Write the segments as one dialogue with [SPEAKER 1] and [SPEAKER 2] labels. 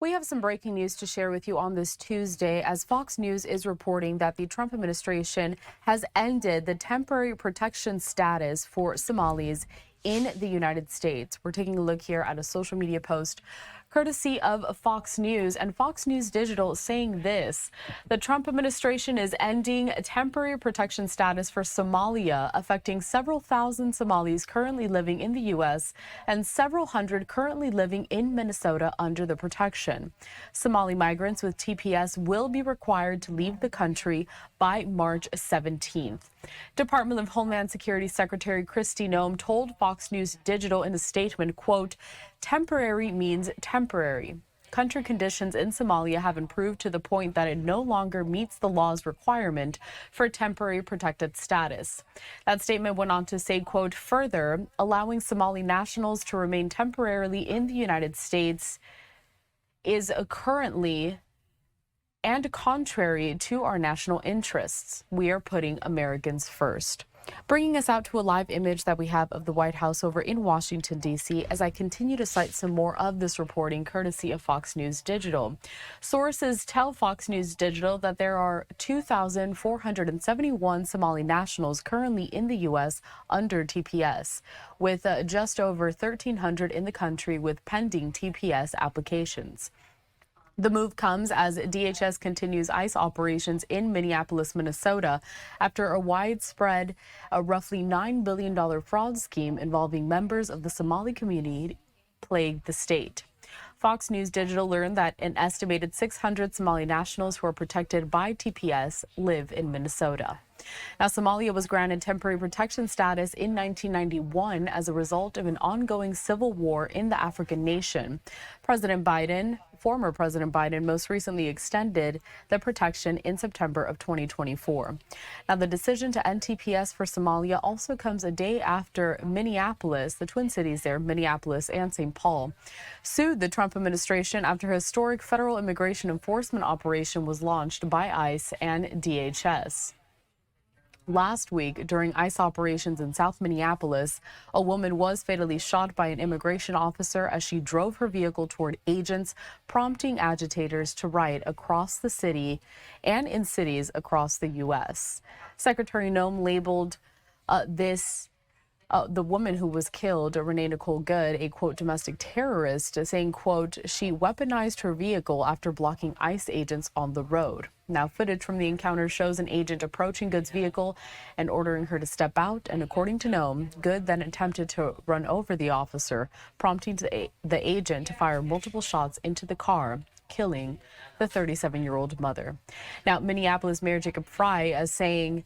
[SPEAKER 1] We have some breaking news to share with you on this Tuesday, as Fox News is reporting that the Trump administration has ended the temporary protection status for Somalis in the United States. We're taking a look here at a social media post courtesy of Fox News, and Fox News Digital saying this: the Trump administration is ending temporary protection status for Somalia, affecting several thousand Somalis currently living in the U.S. and several hundred currently living in Minnesota under the protection. Somali migrants with TPS will be required to leave the country by March 17th. Department of Homeland Security Secretary Kristi Noem told Fox News Digital in a statement, quote, "Temporary means temporary. Country conditions in Somalia have improved to the point that it no longer meets the law's requirement for temporary protected status." That statement went on to say, quote, "Further, allowing Somali nationals to remain temporarily in the United States is currently and contrary to our national interests. We are putting Americans first." Bringing us out to a live image that we have of the White House over in Washington, D.C., as I continue to cite some more of this reporting courtesy of Fox News Digital. Sources tell Fox News Digital that there are 2,471 Somali nationals currently in the U.S. under TPS, with just over 1,300 in the country with pending TPS applications. The move comes as DHS continues ICE operations in Minneapolis, Minnesota, after a widespread, roughly $9 billion fraud scheme involving members of the Somali community plagued the state. Fox News Digital learned that an estimated 600 Somali nationals who are protected by TPS live in Minnesota. Now, Somalia was granted temporary protection status in 1991 as a result of an ongoing civil war in the African nation. Former President Biden most recently extended the protection in September of 2024. Now, the decision to end TPS for Somalia also comes a day after Minneapolis, the Twin Cities there, Minneapolis and St. Paul, sued the Trump administration after a historic federal immigration enforcement operation was launched by ICE and DHS. Last week, during ICE operations in South Minneapolis, a woman was fatally shot by an immigration officer as she drove her vehicle toward agents, prompting agitators to riot across the city and in cities across the U.S. Secretary Noem labeled the woman who was killed, Renee Nicole Good, a, quote, domestic terrorist, saying, quote, she weaponized her vehicle after blocking ICE agents on the road. Now, footage from the encounter shows an agent approaching Good's vehicle and ordering her to step out. And according to Noem, Good then attempted to run over the officer, prompting the agent to fire multiple shots into the car, killing the 37-year-old mother. Now, Minneapolis Mayor Jacob Frey is saying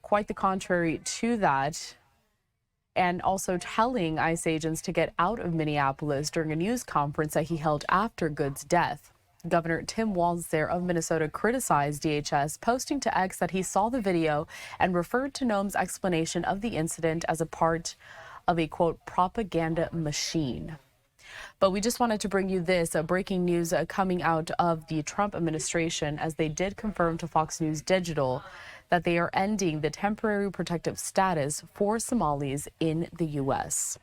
[SPEAKER 1] quite the contrary to that, and also telling ICE agents to get out of Minneapolis during a news conference that he held after Good's death. Governor Tim Walz there of Minnesota criticized DHS, posting to X that he saw the video and referred to Noem's explanation of the incident as a part of a, quote, propaganda machine. But we just wanted to bring you this breaking news coming out of the Trump administration, as they did confirm to Fox News Digital that they are ending the temporary protective status for Somalis in the U.S.